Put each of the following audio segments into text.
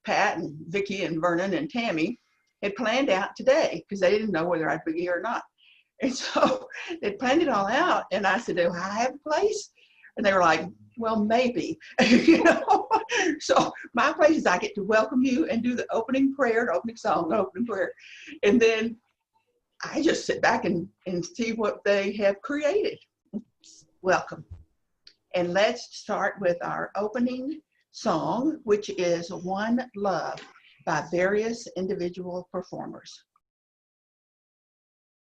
Pat and Vicky and Vernon and Tammy had planned out today because they didn't know whether I'd be here or not. And so they planned it all out. And I said, do I have a place? And they were like, well, maybe, you know. So my place is I get to welcome you and do the opening prayer, the opening song, the opening prayer. And then I just sit back and see what they have created. Welcome. And let's start with our opening song, which is One Love by various individual performers.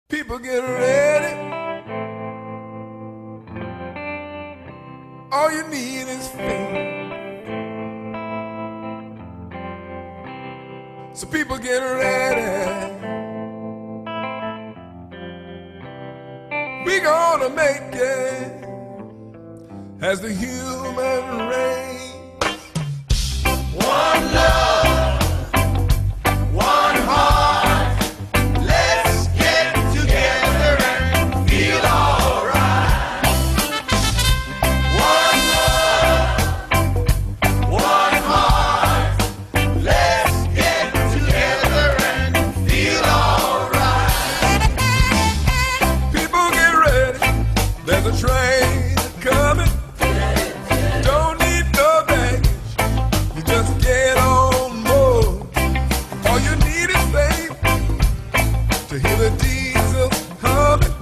People get ready. All you need is faith. So people get ready. We gonna make it as the human race. One love, one heart. Let's get together and feel alright. One love, one heart. Let's get together and feel alright. People get ready. There's a train coming. Don't need no baggage. You just get on board. All you need is faith to hear the diesel humming.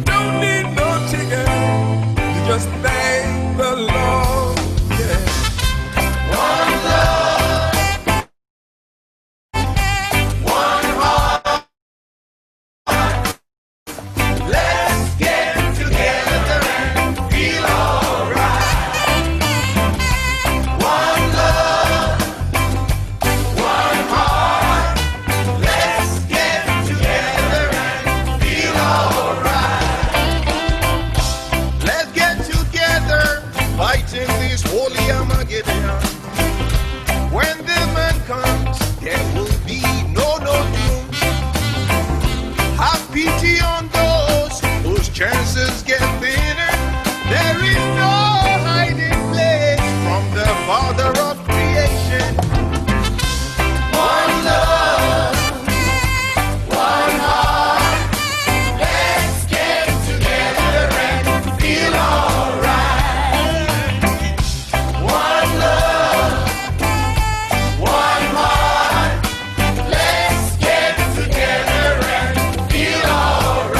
Don't need no ticket. You just thank the Lord. Yeah. One love, one heart. Let's get together and feel alright. One love, one heart. Let's get together and feel alright. Let's get together, fighting this holy Armageddon. When the man comes, there will be no doom. Have pity on those whose chances get thinner. There is no hiding place from the Father of creation. One love, one heart. Let's get together and feel alright. One love, one heart. Let's get together and feel alright.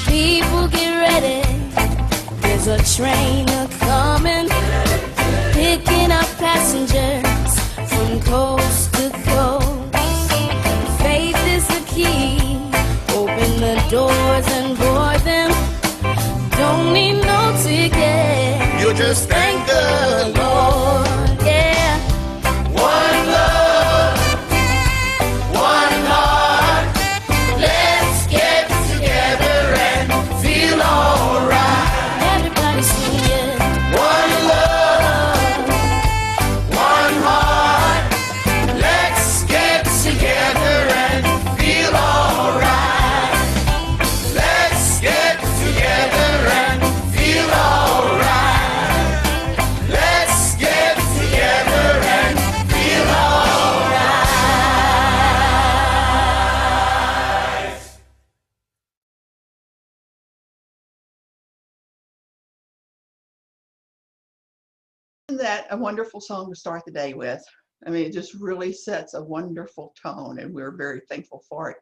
People get ready. There's a train a-coming, picking up passengers from coast to coast. Faith is the key. Open the doors and board them. Don't need no ticket. You just thank the Lord. Yeah. One love, one heart. Let's get together and feel alright. Everybody sing it. One love, one heart. Let's get together and feel alright. Let's get together and feel alright. Let's get together and feel alright. Isn't that a wonderful song to start the day with? I mean, it just really sets a wonderful tone, and we're very thankful for it.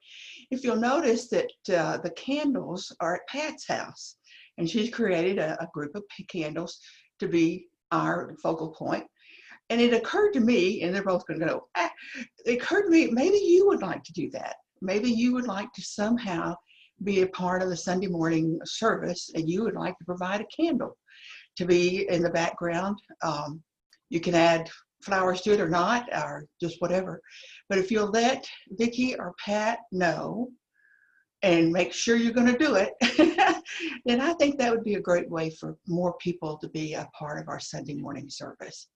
If you'll notice that the candles are at Pat's house, and she's created a group of candles to be our focal point. And it occurred to me, and they're both going to go, it occurred to me, maybe you would like to do that. Maybe you would like to somehow be a part of the Sunday morning service, and you would like to provide a candle to be in the background. You can add flowers to it or not, or just whatever. But if you'll let Vicky or Pat know and make sure you're going to do it, then I think that would be a great way for more people to be a part of our Sunday morning service.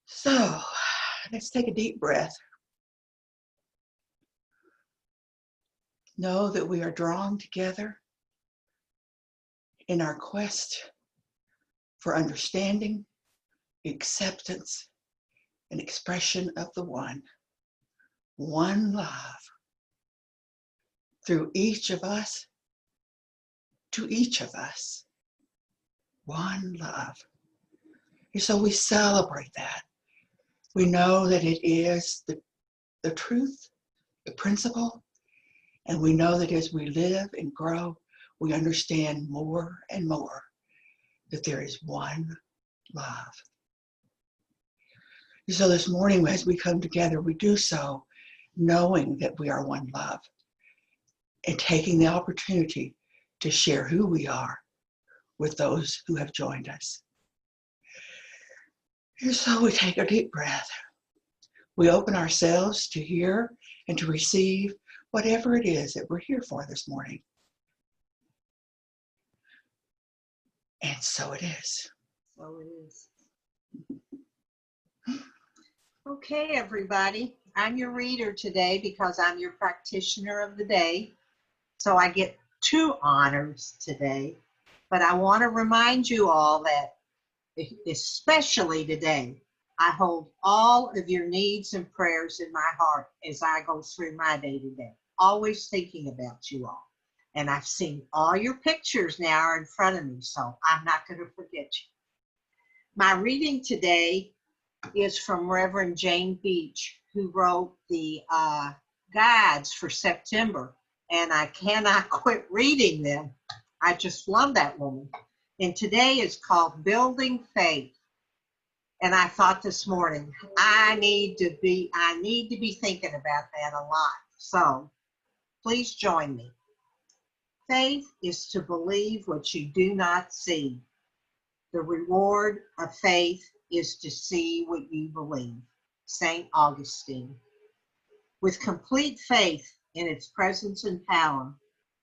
So let's take a deep breath. Know that we are drawn together in our quest for understanding, acceptance, and expression of the one love, through each of us, to each of us, one love. And so we celebrate that. We know that it is the truth, the principle, and we know that as we live and grow, we understand more and more that there is one love. And so this morning, as we come together, we do so knowing that we are one love and taking the opportunity to share who we are with those who have joined us. And so we take a deep breath. We open ourselves to hear and to receive whatever it is that we're here for this morning. And so it is. So it is. Okay, everybody. I'm your reader today because I'm your practitioner of the day. So I get 2 honors today. But I want to remind you all that, especially today, I hold all of your needs and prayers in my heart as I go through my day to day, always thinking about you all. And I've seen all your pictures now are in front of me, so I'm not going to forget you. My reading today is from Reverend Jane Beach, who wrote the guides for September, and I cannot quit reading them. I just love that woman. And today is called Building Faith. And I thought this morning, I need to be thinking about that a lot. So please join me. Faith is to believe what you do not see. The reward of faith is to see what you believe. St. Augustine. With complete faith in its presence and power,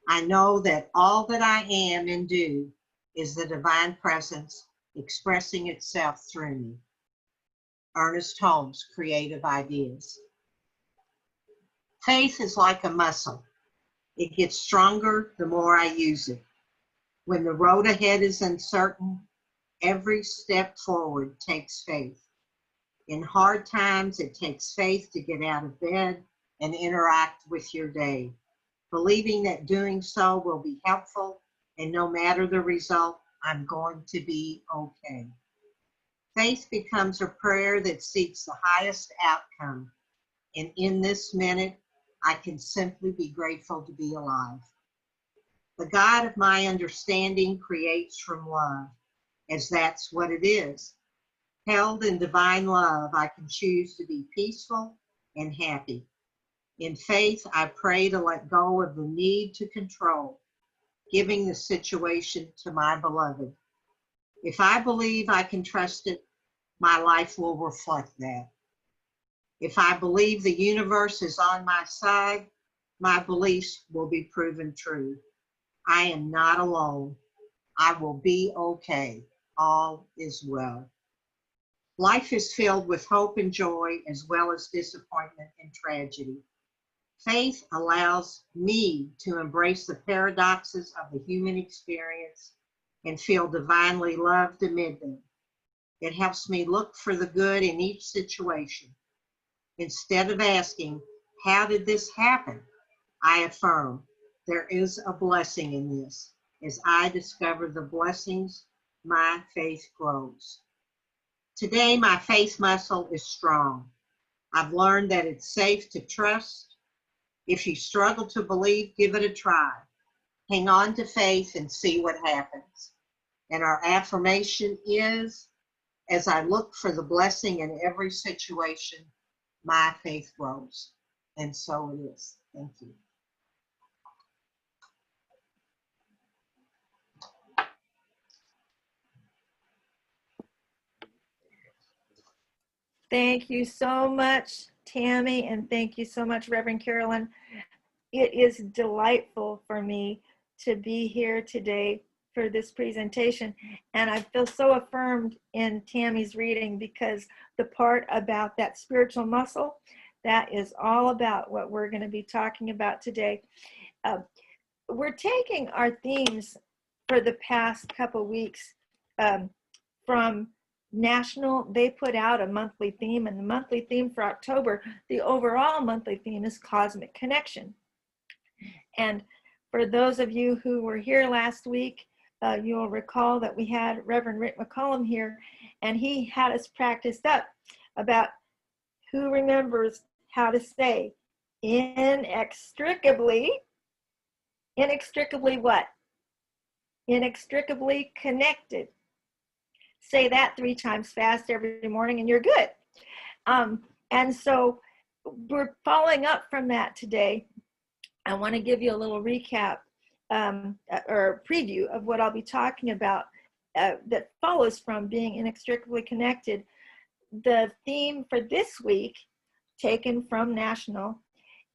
I know that all that I am and do is the divine presence expressing itself through me. Ernest Holmes, Creative Ideas. Faith is like a muscle. It gets stronger the more I use it. When the road ahead is uncertain, every step forward takes faith. In hard times, it takes faith to get out of bed and interact with your day, believing that doing so will be helpful, and no matter the result, I'm going to be okay. Faith becomes a prayer that seeks the highest outcome, and in this minute, I can simply be grateful to be alive. The God of my understanding creates from love, as that's what it is. Held in divine love, I can choose to be peaceful and happy. In faith, I pray to let go of the need to control, giving the situation to my beloved. If I believe I can trust it, my life will reflect that. If I believe the universe is on my side, my beliefs will be proven true. I am not alone. I will be okay. All is well. Life is filled with hope and joy, as well as disappointment and tragedy. Faith allows me to embrace the paradoxes of the human experience and feel divinely loved amid them. It helps me look for the good in each situation. Instead of asking, how did this happen? I affirm, there is a blessing in this. As I discover the blessings, my faith grows. Today, my faith muscle is strong. I've learned that it's safe to trust. If you struggle to believe, give it a try. Hang on to faith and see what happens. And our affirmation is, as I look for the blessing in every situation, my faith grows. And so it is. Thank you. Thank you so much, Tammy, and thank you so much, Reverend Carolyn. it is delightful for me to be here today for this presentation. And I feel so affirmed in Tammy's reading, because the part about that spiritual muscle, that is all about what we're going to be talking about today. We're taking our themes for the past couple weeks from National. They put out a monthly theme, and the monthly theme for October, the overall monthly theme is Cosmic Connection. And for those of you who were here last week, you'll recall that we had Reverend Rick McCollum here, and he had us practiced up about who remembers how to say inextricably what? Inextricably connected. Say that 3 times fast every morning and you're good. And so we're following up from that today. I want to give you a little recap or preview of what I'll be talking about that follows from being inextricably connected. The theme for this week, taken from National,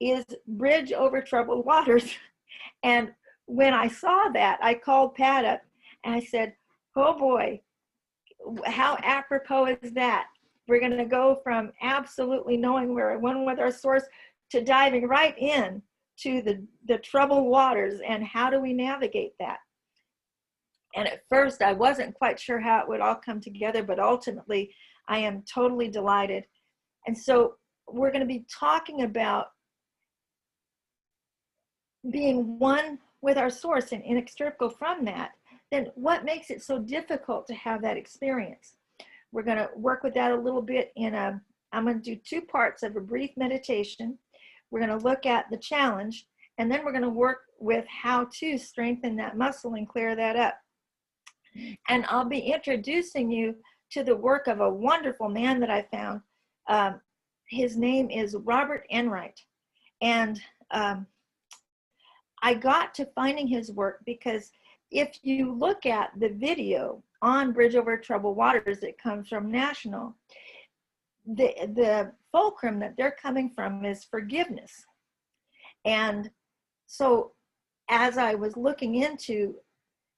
is Bridge Over Troubled Waters. And when I saw that, I called Pat up and I said, oh boy, how apropos is that? We're going to go from absolutely knowing we're one with our source to diving right in to the troubled waters, and how do we navigate that? And at first I wasn't quite sure how it would all come together, but ultimately I am totally delighted. And so we're going to be talking about being one with our source and inextricable from that. Then what makes it so difficult to have that experience? We're going to work with that a little bit I'm going to do 2 parts of a brief meditation. We're going to look at the challenge, and then we're going to work with how to strengthen that muscle and clear that up. And I'll be introducing you to the work of a wonderful man that I found. His name is Robert Enright. And I got to finding his work because if you look at the video on Bridge Over Troubled Waters that comes from National, the fulcrum that they're coming from is forgiveness. And so as I was looking into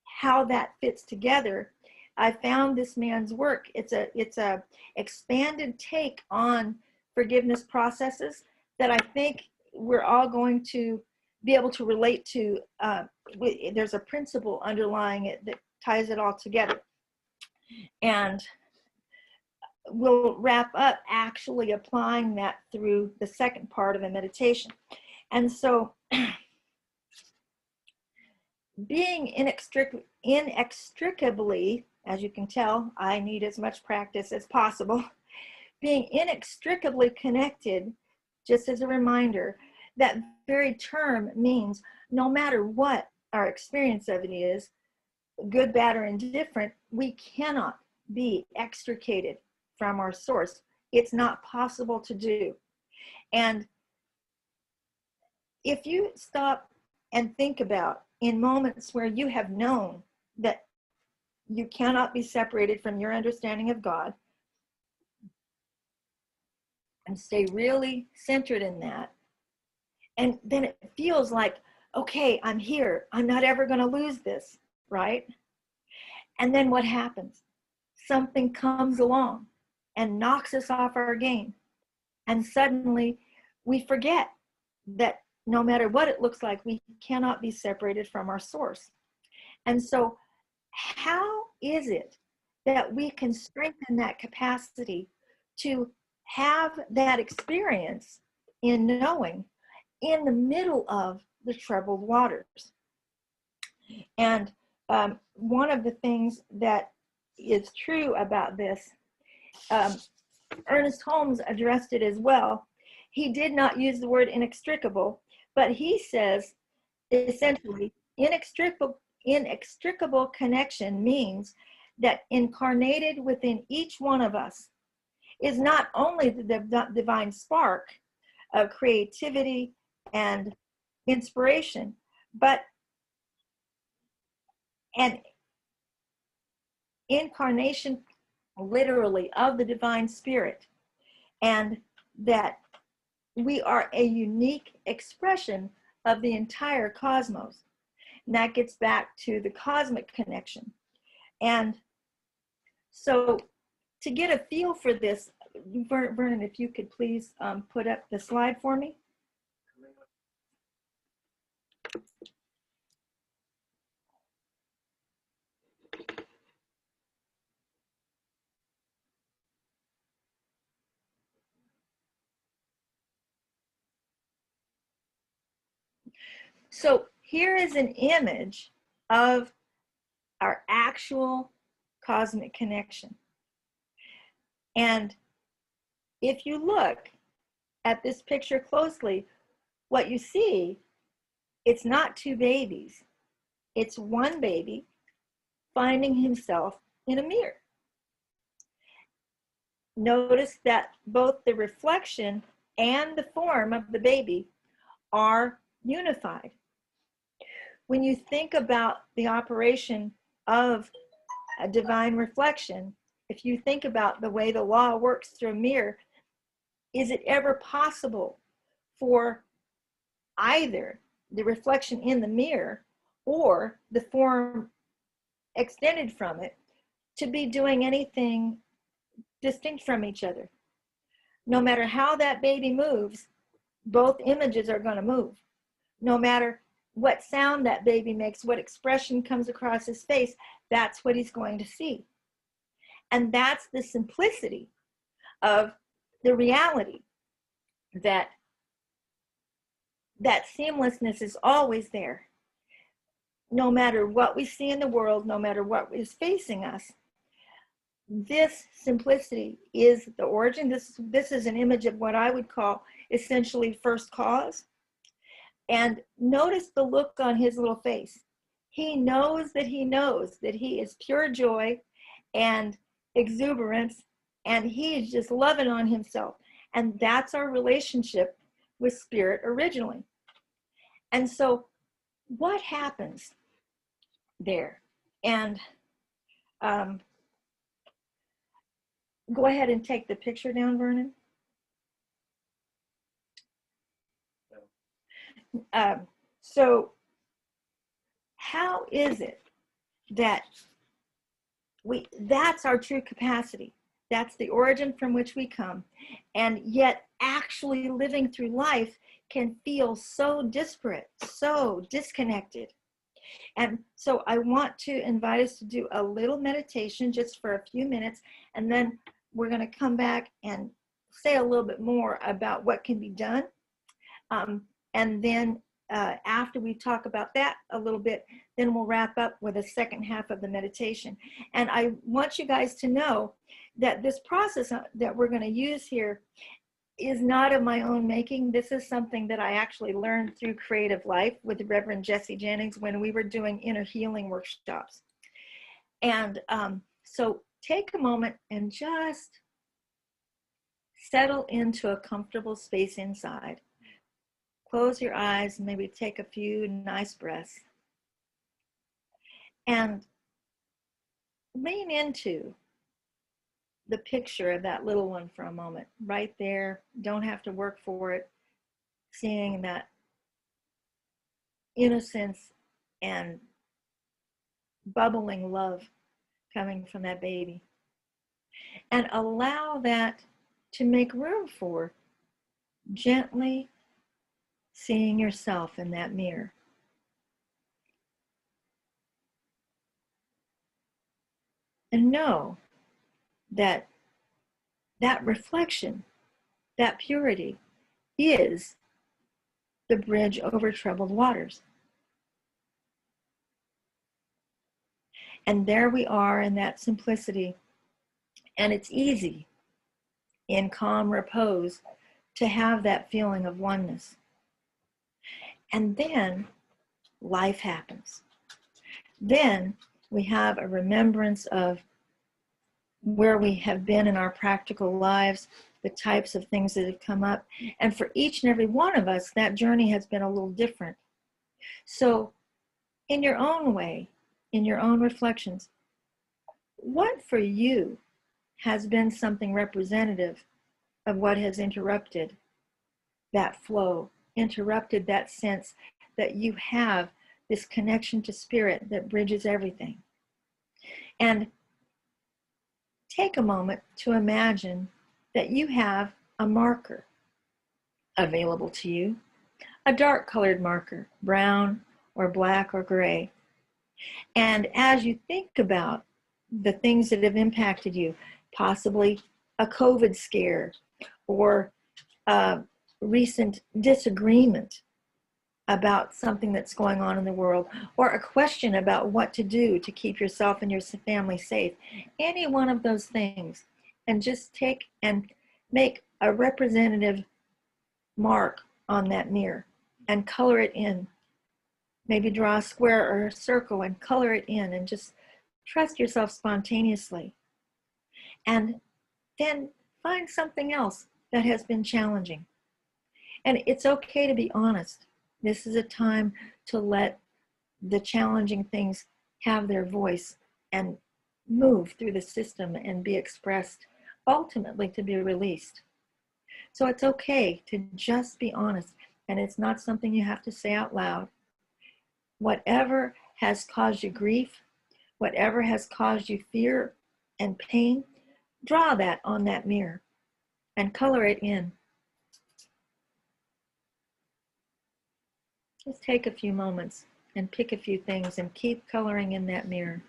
how that fits together, I found this man's work. It's a expanded take on forgiveness processes that I think we're all going to be able to relate to. There's a principle underlying it that ties it all together. And we'll wrap up actually applying that through the second part of the meditation. And so being inextricably, as you can tell, I need as much practice as possible. Being inextricably connected, just as a reminder, that very term means no matter what our experience of it is, good, bad, or indifferent, we cannot be extricated from our source. It's not possible to do. And if you stop and think about in moments where you have known that you cannot be separated from your understanding of God, and stay really centered in that, and then it feels like, okay, I'm here. I'm not ever going to lose this, right? And then what happens? Something comes along and knocks us off our game. And suddenly we forget that no matter what it looks like, we cannot be separated from our source. And so how is it that we can strengthen that capacity to have that experience in knowing in the middle of the troubled waters? And one of the things that is true about this, Ernest Holmes addressed it as well. He did not use the word inextricable, but he says essentially inextricable connection means that incarnated within each one of us is not only the divine spark of creativity and inspiration, but an incarnation literally of the divine spirit, and that we are a unique expression of the entire cosmos. And that gets back to the cosmic connection. And so to get a feel for this, Vernon, if you could please put up the slide for me. So here is an image of our actual cosmic connection. And if you look at this picture closely, what you see, it's not two babies. It's one baby finding himself in a mirror. Notice that both the reflection and the form of the baby are unified. When you think about the operation of a divine reflection, if you think about the way the law works through a mirror, is it ever possible for either the reflection in the mirror or the form extended from it to be doing anything distinct from each other? No matter how that baby moves, both images are going to move. No matter what sound that baby makes, what expression comes across his face, that's what he's going to see. And that's the simplicity of the reality, that seamlessness is always there. No matter what we see in the world, no matter what is facing us, this simplicity is the origin. This is an image of what I would call essentially first cause. And notice the look on his little face. He knows that he is pure joy and exuberance, and he is just loving on himself. And that's our relationship with spirit originally. And so what happens there? And go ahead and take the picture down, Vernon. So how is it that that's our true capacity? That's the origin from which we come. And yet actually living through life can feel so disparate, so disconnected. And so I want to invite us to do a little meditation just for a few minutes, and then we're going to come back and say a little bit more about what can be done. And then after we talk about that a little bit, then we'll wrap up with the second half of the meditation. And I want you guys to know that this process that we're going to use here is not of my own making. This is something that I actually learned through Creative Life with Reverend Jesse Jennings when we were doing inner healing workshops. And so take a moment and just settle into a comfortable space inside. Close your eyes, maybe take a few nice breaths, and lean into the picture of that little one for a moment, right there. Don't have to work for it. Seeing that innocence and bubbling love coming from that baby. And allow that to make room for gently seeing yourself in that mirror. And know that that reflection, that purity, is the bridge over troubled waters. And there we are in that simplicity. And it's easy in calm repose to have that feeling of oneness. And then life happens. Then we have a remembrance of where we have been in our practical lives, the types of things that have come up. And for each and every one of us, that journey has been a little different. So in your own way, in your own reflections, what for you has been something representative of what has interrupted that flow interrupted that sense that you have this connection to spirit that bridges everything. And take a moment to imagine that you have a marker available to you, a dark colored marker, brown or black or gray. And as you think about the things that have impacted you, possibly a COVID scare or a recent disagreement about something that's going on in the world, or a question about what to do to keep yourself and your family safe, any one of those things, and just take and make a representative mark on that mirror and color it in. Maybe draw a square or a circle and color it in, and just trust yourself spontaneously. And then find something else that has been challenging. And it's okay to be honest. This is a time to let the challenging things have their voice and move through the system and be expressed, ultimately to be released. So it's okay to just be honest, and it's not something you have to say out loud. Whatever has caused you grief, whatever has caused you fear and pain, draw that on that mirror and color it in. Just take a few moments and pick a few things and keep coloring in that mirror.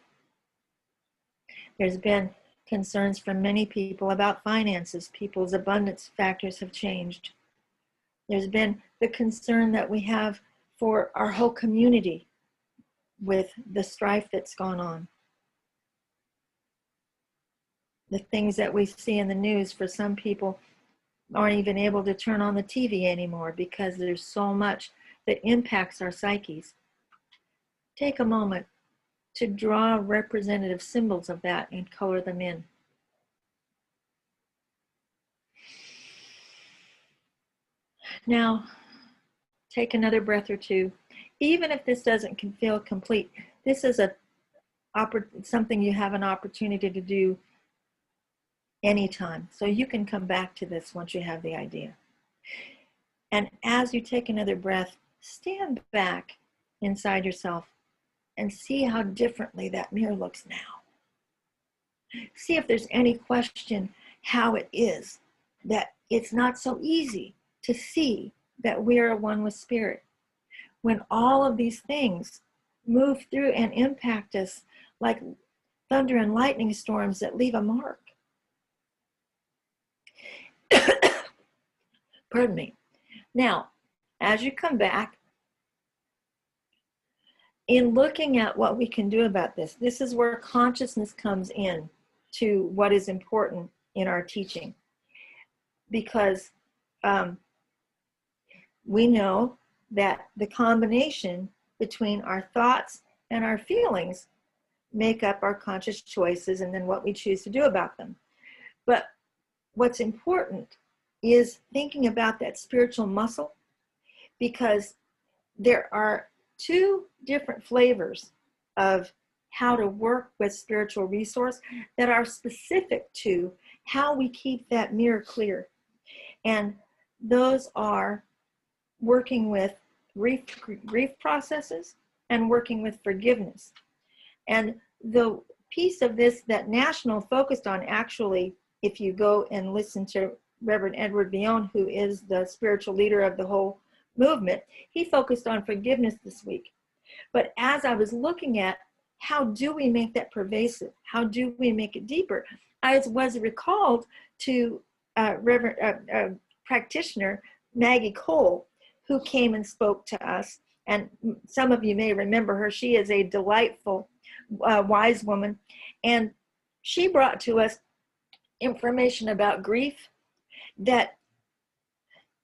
There's been concerns from many people about finances. People's abundance factors have changed. There's been the concern that we have for our whole community with the strife that's gone on. The things that we see in the news, for some people, aren't even able to turn on the TV anymore because there's so much that impacts our psyches. Take a moment to draw representative symbols of that and color them in. Now, take another breath or two. Even if this doesn't feel complete, this is something you have an opportunity to do anytime. So you can come back to this once you have the idea. And as you take another breath, stand back inside yourself and see how differently that mirror looks now. See if there's any question how it is that it's not so easy to see that we are one with spirit, when all of these things move through and impact us like thunder and lightning storms that leave a mark. Pardon me. Now, as you come back, in looking at what we can do about this, this is where consciousness comes in to what is important in our teaching. Because we know that the combination between our thoughts and our feelings make up our conscious choices and then what we choose to do about them. But what's important is thinking about that spiritual muscle, because there are two different flavors of how to work with spiritual resource that are specific to how we keep that mirror clear. And those are working with grief processes and working with forgiveness. And the piece of this that National focused on, actually, if you go and listen to Reverend Edward Billon, who is the spiritual leader of the whole movement, he focused on forgiveness this week. But as I was looking at how do we make that pervasive, how do we make it deeper, I was recalled to Reverend practitioner Maggie Cole, who came and spoke to us. And some of you may remember her. She is a delightful, wise woman. And she brought to us information about grief, that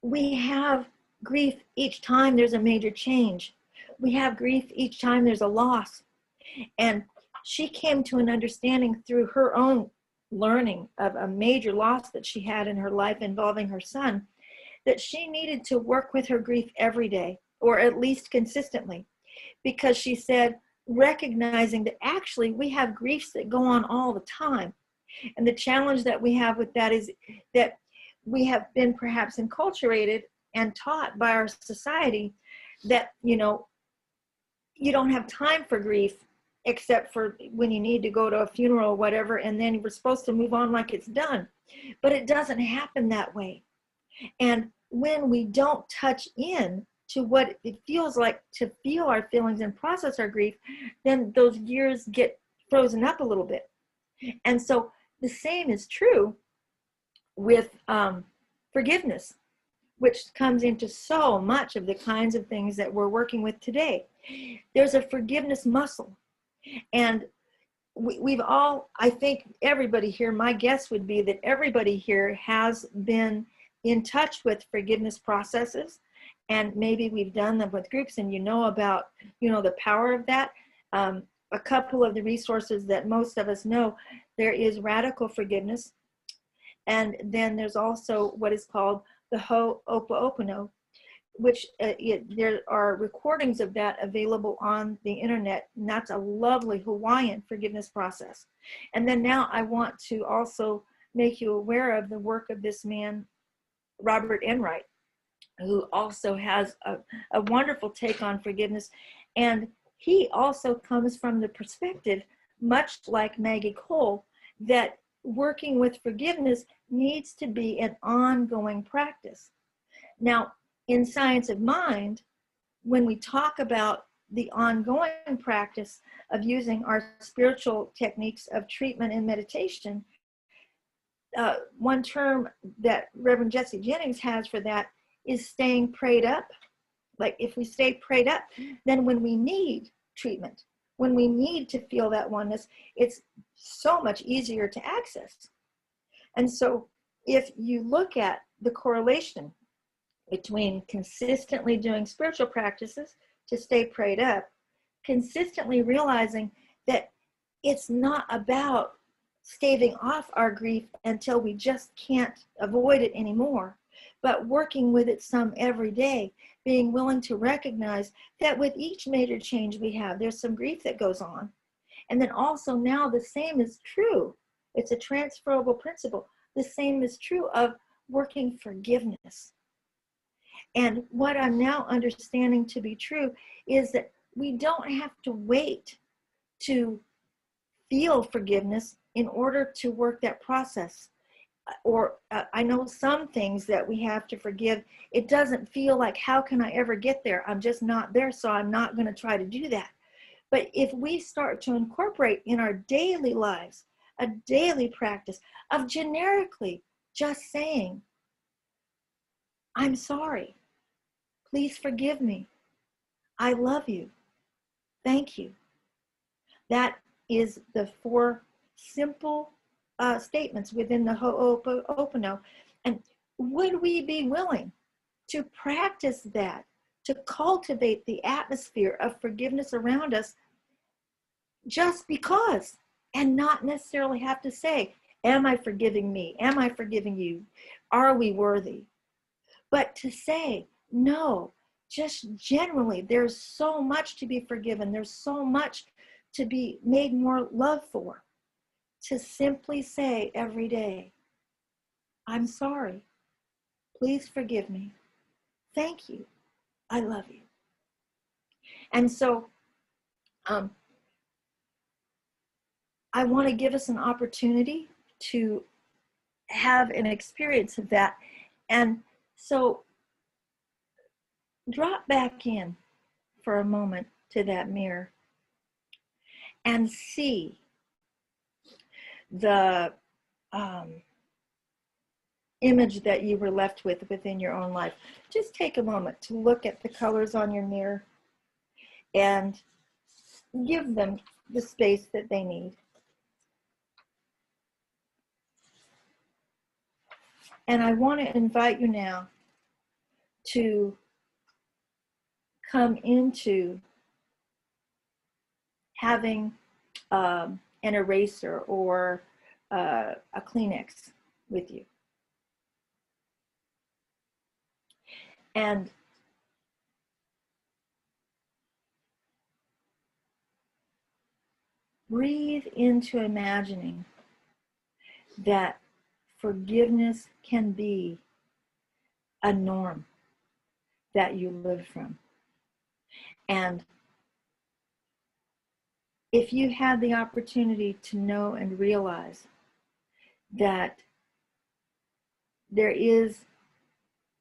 we have grief each time there's a major change. We have grief each time there's a loss. And she came to an understanding through her own learning of a major loss that she had in her life involving her son, that she needed to work with her grief every day, or at least consistently, because she said, recognizing that actually we have griefs that go on all the time. And the challenge that we have with that is that we have been perhaps enculturated and taught by our society that, you know, you don't have time for grief except for when you need to go to a funeral or whatever, and then we're supposed to move on like it's done. But it doesn't happen that way. And when we don't touch in to what it feels like to feel our feelings and process our grief, then those gears get frozen up a little bit. And so the same is true with forgiveness, which comes into so much of the kinds of things that we're working with today. There's a forgiveness muscle. And we've all, I think everybody here, my guess would be that everybody here has been in touch with forgiveness processes, and maybe we've done them with groups, and you know about, you know, the power of that. A couple of the resources that most of us know, there is radical forgiveness, and then there's also what is called the Ho'oponopono, which there are recordings of that available on the internet, and that's a lovely Hawaiian forgiveness process. And then now I want to also make you aware of the work of this man, Robert Enright, who also has a wonderful take on forgiveness. And he also comes from the perspective, much like Maggie Cole, that working with forgiveness needs to be an ongoing practice. Now, in Science of Mind, when we talk about the ongoing practice of using our spiritual techniques of treatment and meditation, one term that Reverend Jesse Jennings has for that is staying prayed up. Like if we stay prayed up, then when we need treatment, when we need to feel that oneness, it's so much easier to access. And so if you look at the correlation between consistently doing spiritual practices to stay prayed up, consistently realizing that it's not about staving off our grief until we just can't avoid it anymore, but working with it some every day, being willing to recognize that with each major change we have, there's some grief that goes on. And then also now the same is true. It's a transferable principle. The same is true of working forgiveness. And what I'm now understanding to be true is that we don't have to wait to feel forgiveness in order to work that process. Or I know some things that we have to forgive. It doesn't feel like, how can I ever get there? I'm just not there, so I'm not going to try to do that. But if we start to incorporate in our daily lives a daily practice of generically just saying, I'm sorry. Please forgive me. I love you. Thank you. That is the 4 simple statements within the Ho'oponopono. And would we be willing to practice that, to cultivate the atmosphere of forgiveness around us just because, and not necessarily have to say, am I forgiving me? Am I forgiving you? Are we worthy? But to say, no, just generally, there's so much to be forgiven. There's so much to be made more love for. To simply say every day, I'm sorry. Please forgive me. Thank you. I love you. And so I want to give us an opportunity to have an experience of that. And so drop back in for a moment to that mirror and see the image that you were left with within your own life. Just take a moment to look at the colors on your mirror and give them the space that they need. And I want to invite you now to come into having an eraser or a Kleenex with you. And breathe into imagining that forgiveness can be a norm that you live from. And if you had the opportunity to know and realize that there is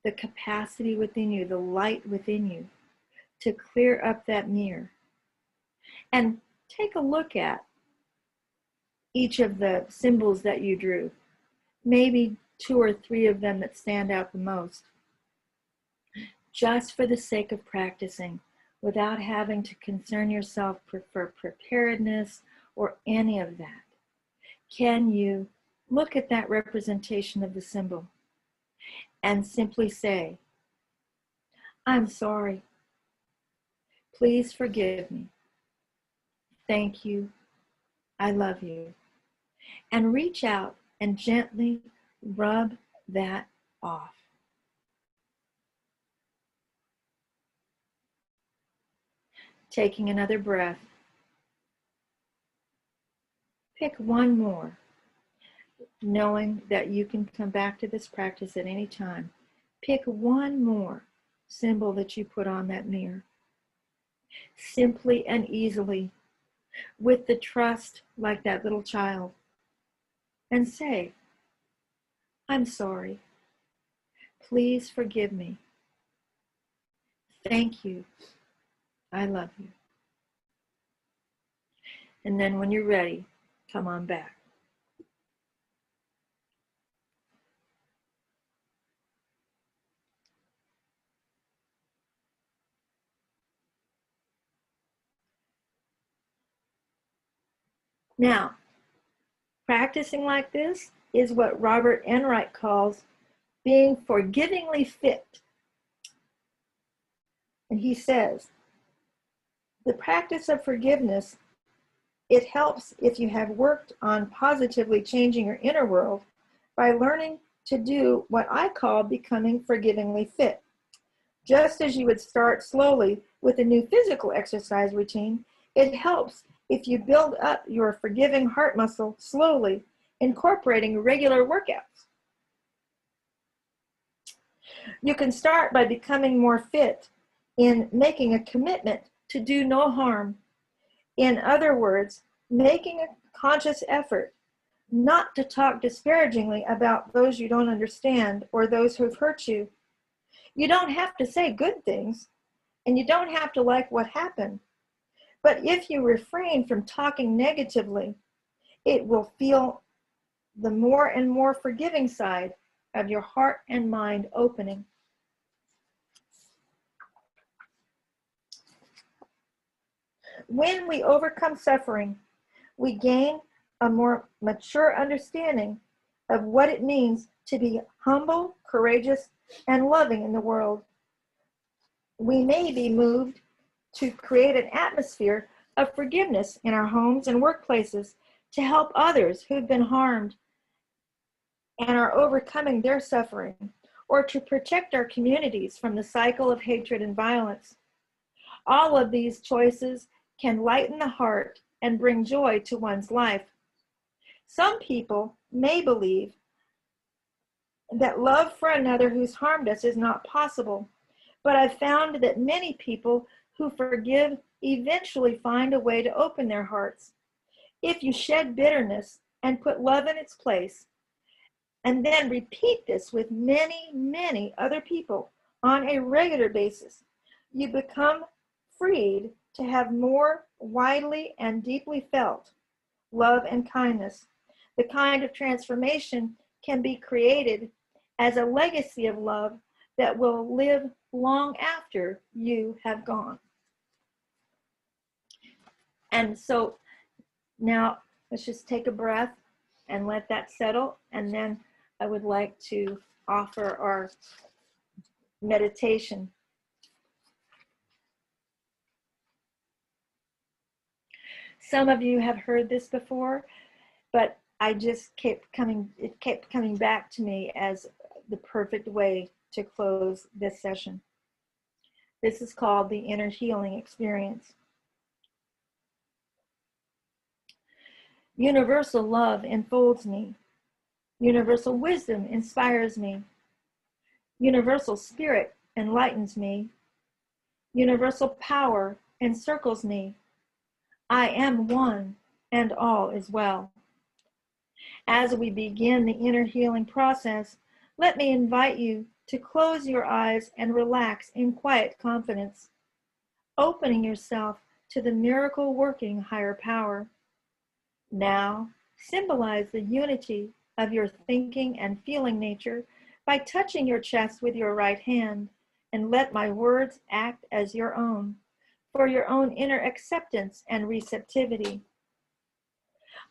the capacity within you, the light within you, to clear up that mirror, and take a look at each of the symbols that you drew, maybe 2 or 3 of them that stand out the most, just for the sake of practicing, without having to concern yourself for preparedness or any of that. Can you look at that representation of the symbol and simply say, I'm sorry. Please forgive me. Thank you. I love you. And reach out and gently rub that off. Taking another breath. Pick one more, knowing that you can come back to this practice at any time. Pick one more symbol that you put on that mirror. Simply and easily, with the trust like that little child. And say, I'm sorry. Please forgive me. Thank you. I love you. And then when you're ready, come on back. Now, practicing like this is what Robert Enright calls being forgivingly fit. And he says, the practice of forgiveness, it helps if you have worked on positively changing your inner world by learning to do what I call becoming forgivingly fit. Just as you would start slowly with a new physical exercise routine, it helps if you build up your forgiving heart muscle slowly, incorporating regular workouts. You can start by becoming more fit in making a commitment to do no harm. In other words, making a conscious effort not to talk disparagingly about those you don't understand or those who've hurt you. You don't have to say good things, and you don't have to like what happened. But if you refrain from talking negatively, it will feel the more and more forgiving side of your heart and mind opening. When we overcome suffering, we gain a more mature understanding of what it means to be humble, courageous, and loving in the world. We may be moved to create an atmosphere of forgiveness in our homes and workplaces to help others who've been harmed and are overcoming their suffering, or to protect our communities from the cycle of hatred and violence. All of these choices can lighten the heart and bring joy to one's life. Some people may believe that love for another who's harmed us is not possible, but I've found that many people who forgive eventually find a way to open their hearts. If you shed bitterness and put love in its place, and then repeat this with many, many other people on a regular basis, you become freed to have more widely and deeply felt love and kindness. The kind of transformation can be created as a legacy of love that will live long after you have gone. And so now let's just take a breath and let that settle. And then I would like to offer our meditation. Some of you have heard this before, but it kept coming back to me as the perfect way to close this session. This is called the inner healing experience. Universal love enfolds me. Universal wisdom inspires me. Universal spirit enlightens me. Universal power encircles me. I am one, and all is well. As we begin the inner healing process, let me invite you to close your eyes and relax in quiet confidence, opening yourself to the miracle working higher power. Now, symbolize the unity of your thinking and feeling nature by touching your chest with your right hand, and let my words act as your own, for your own inner acceptance and receptivity.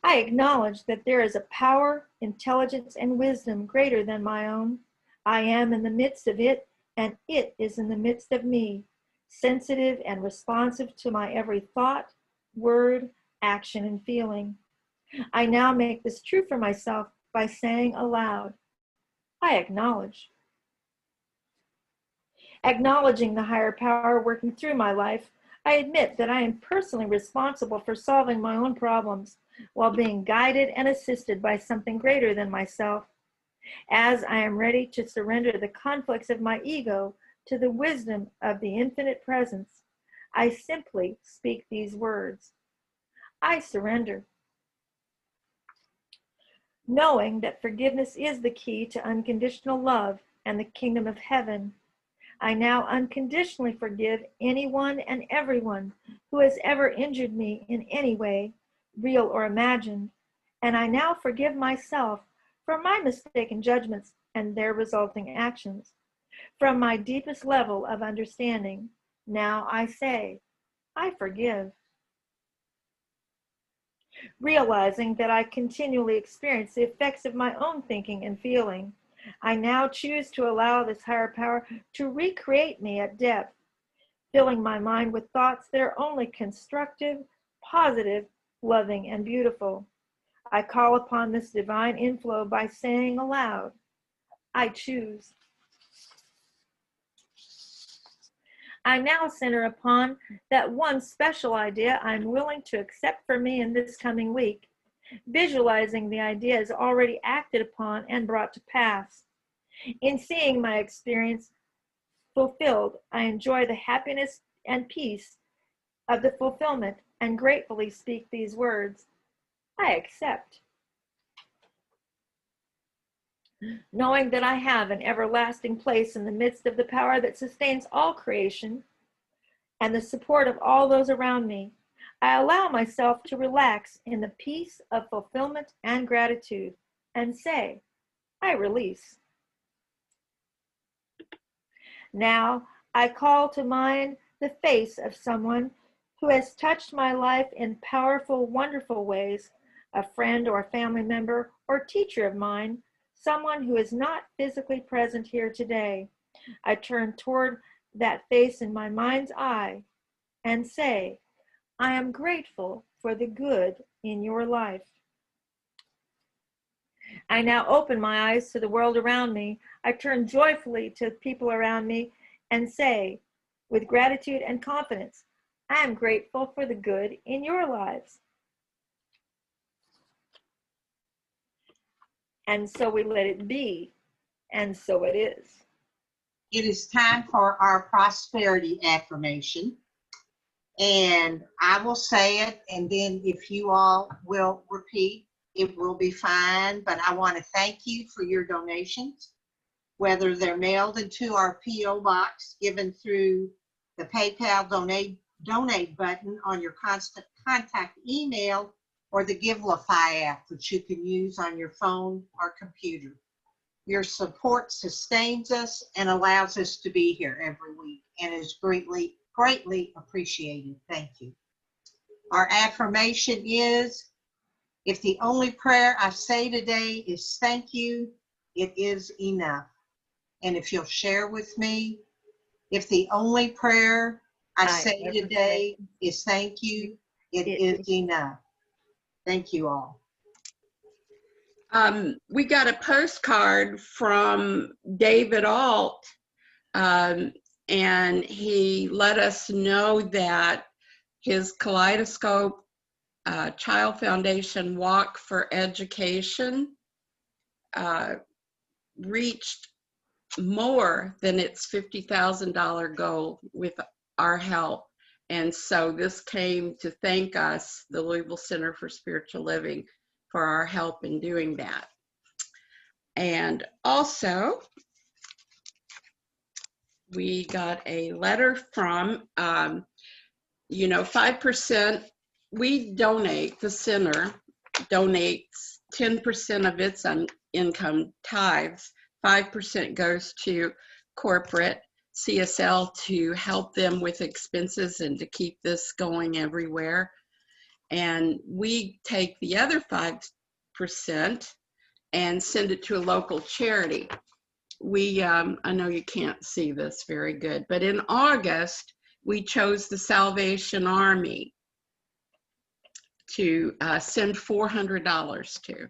I acknowledge that there is a power, intelligence, and wisdom greater than my own. I am in the midst of it, and it is in the midst of me, sensitive and responsive to my every thought, word, action, and feeling. I now make this true for myself by saying aloud, I acknowledge. Acknowledging the higher power working through my life, I admit that I am personally responsible for solving my own problems while being guided and assisted by something greater than myself. As I am ready to surrender the conflicts of my ego to the wisdom of the infinite presence, I simply speak these words. I surrender. Knowing that forgiveness is the key to unconditional love and the kingdom of heaven, I now unconditionally forgive anyone and everyone who has ever injured me in any way, real or imagined, and I now forgive myself for my mistaken judgments and their resulting actions. From my deepest level of understanding, now I say, I forgive. Realizing that I continually experience the effects of my own thinking and feeling, I now choose to allow this higher power to recreate me at depth, filling my mind with thoughts that are only constructive, positive, loving, and beautiful. I call upon this divine inflow by saying aloud, I choose. I now center upon that one special idea I'm willing to accept for me in this coming week, visualizing the idea as already acted upon and brought to pass. In seeing my experience fulfilled, I enjoy the happiness and peace of the fulfillment and gratefully speak these words, I accept. Knowing that I have an everlasting place in the midst of the power that sustains all creation and the support of all those around me, I allow myself to relax in the peace of fulfillment and gratitude and say, I release. Now I call to mind the face of someone who has touched my life in powerful, wonderful ways, a friend or family member or teacher of mine, someone who is not physically present here today. I turn toward that face in my mind's eye and say, I am grateful for the good in your life. I now open my eyes to the world around me. I turn joyfully to people around me and say, with gratitude and confidence, I am grateful for the good in your lives. And so we let it be, and so it is. It is time for our prosperity affirmation. And I will say it, and then if you all will repeat, it will be fine. But I want to thank you for your donations, whether they're mailed into our P.O. box, given through the PayPal donate button on your constant contact email, or the Givelify app, which you can use on your phone or computer. Your support sustains us and allows us to be here every week and is greatly appreciated. Thank you. Our affirmation is, if the only prayer I say today is thank you, it is enough. And if you'll share with me, if the only prayer I say today is thank you, it is enough. Thank you all. We got a postcard from David Alt, and he let us know that his Kaleidoscope Child Foundation Walk for Education reached more than its $50,000 goal with our help. And so this came to thank us, the Louisville Center for Spiritual Living, for our help in doing that. And also, we got a letter from, 5%, we donate, the center donates 10% of its income tithes, 5% goes to corporate CSL to help them with expenses and to keep this going everywhere. And we take the other 5% and send it to a local charity. We, I know you can't see this very good, but in August, we chose the Salvation Army to send $400 to.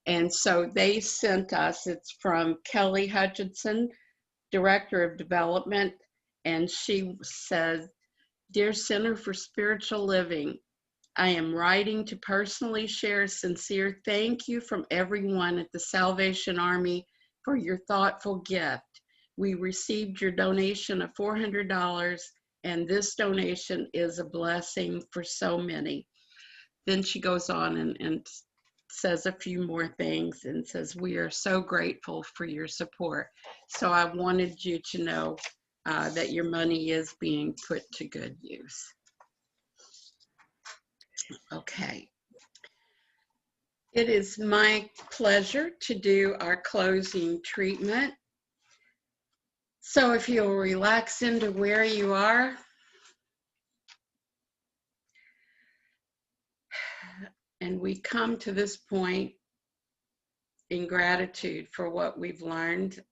And so they sent us, it's from Kelly Hutchinson, Director of Development, and she says, "Dear Center for Spiritual Living, I am writing to personally share a sincere thank you from everyone at the Salvation Army for your thoughtful gift. We received your donation of $400, and this donation is a blessing for so many." Then she goes on and says a few more things and says, "We are so grateful for your support." So I wanted you to know that your money is being put to good use. Okay. It is my pleasure to do our closing treatment. So if you'll relax into where you are, and we come to this point in gratitude for what we've learned,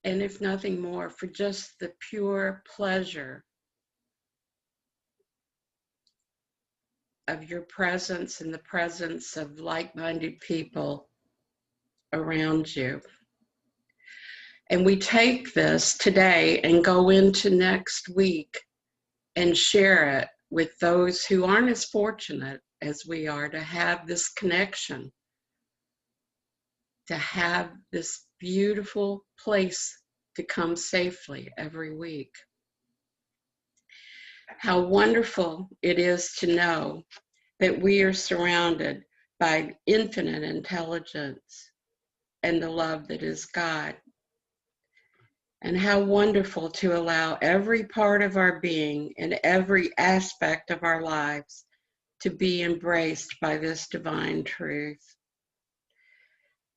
and if nothing more, for just the pure pleasure of your presence and the presence of like-minded people around you. And we take this today and go into next week and share it with those who aren't as fortunate as we are to have this connection, to have this beautiful place to come safely every week. How wonderful it is to know that we are surrounded by infinite intelligence and the love that is God. And how wonderful to allow every part of our being and every aspect of our lives to be embraced by this divine truth.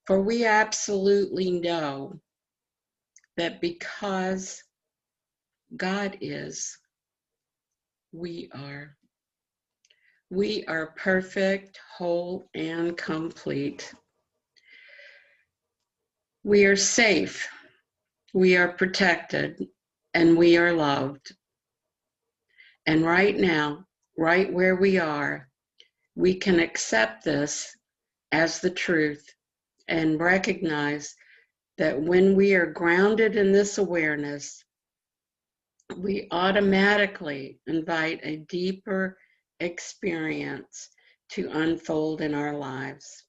For we absolutely know that because God is, we are. We are perfect, whole, and complete. We are safe. We are protected, and we are loved. And right now, right where we are, we can accept this as the truth and recognize that when we are grounded in this awareness, we automatically invite a deeper experience to unfold in our lives.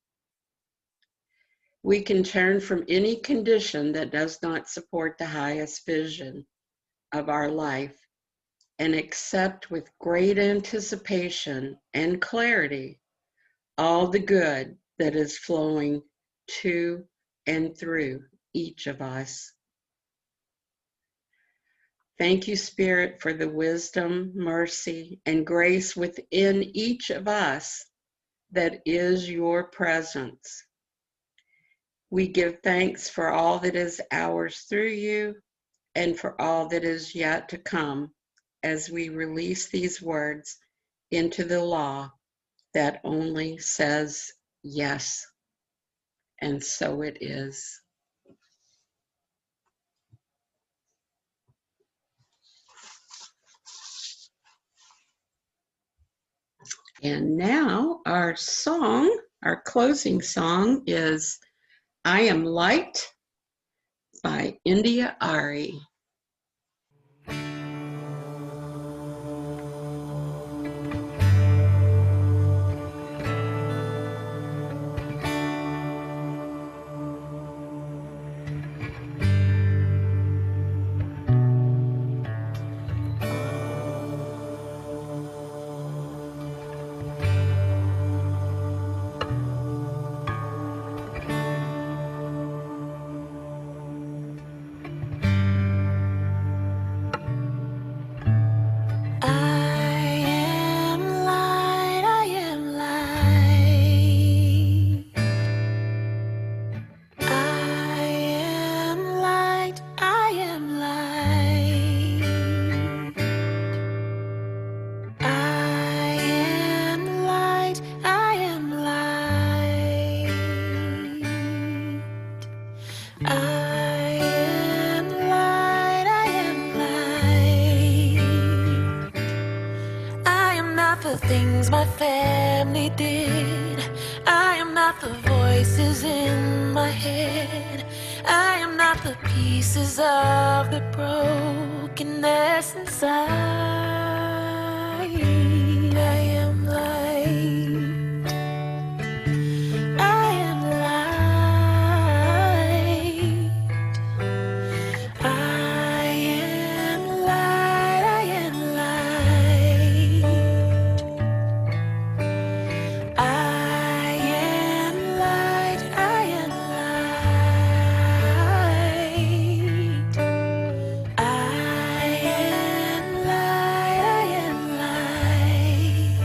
We can turn from any condition that does not support the highest vision of our life and accept with great anticipation and clarity all the good that is flowing to and through each of us. Thank you, Spirit, for the wisdom, mercy, and grace within each of us that is your presence. We give thanks for all that is ours through you and for all that is yet to come as we release these words into the law that only says yes. And so it is. And now our song, our closing song is I Am Light by India Ari. the things my family did. I am not the voices in my head. I am not the pieces of the brokenness inside. I am light. I am light. I am light. I am light. I am light. I am light. I am light. I am light.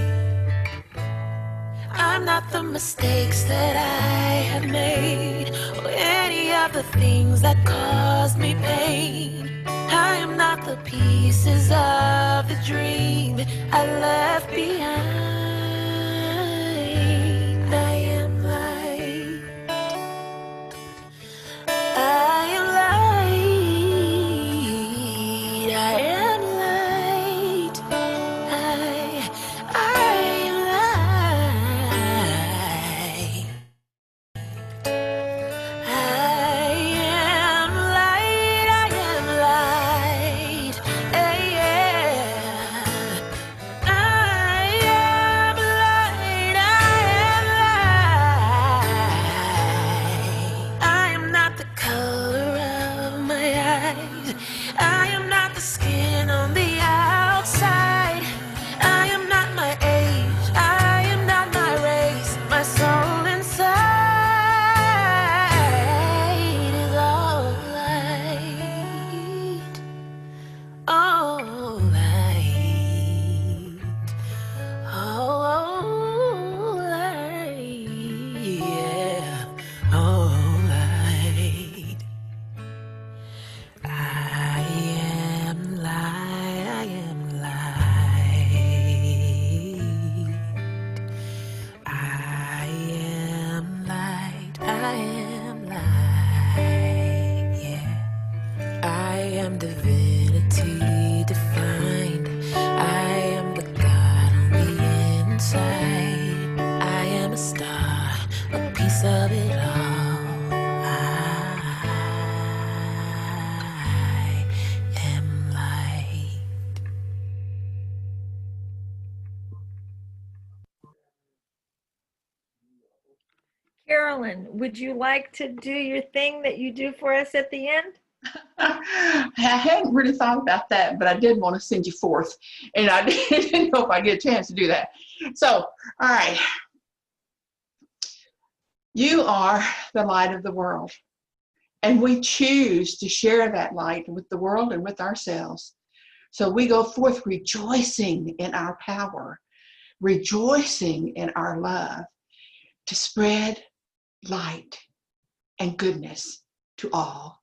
I'm not the mistakes that I have made, or any of the things that caused me pain. I am not the pieces of the dream I left behind. I am light. I am light. I am light. I am light. I am light. I am light. I am light. I am light. I am not the color of my eyes. I am not the skin on the outside. I am not my age. I am not my race. My soul inside is all light. All light. Oh, light. Yeah. Oh, light. I am light. I am light. I am light. I am light. Yeah. I am divinity defined. I am the God on the inside. I am a star, a piece of it all. I am light. Carolyn, would you like to do your thing that you do for us at the end? I hadn't really thought about that, but I did want to send you forth, and I didn't know if I get a chance to do that. So, all right. You are the light of the world, and we choose to share that light with the world and with ourselves. So we go forth rejoicing in our power, rejoicing in our love, to spread light and goodness to all.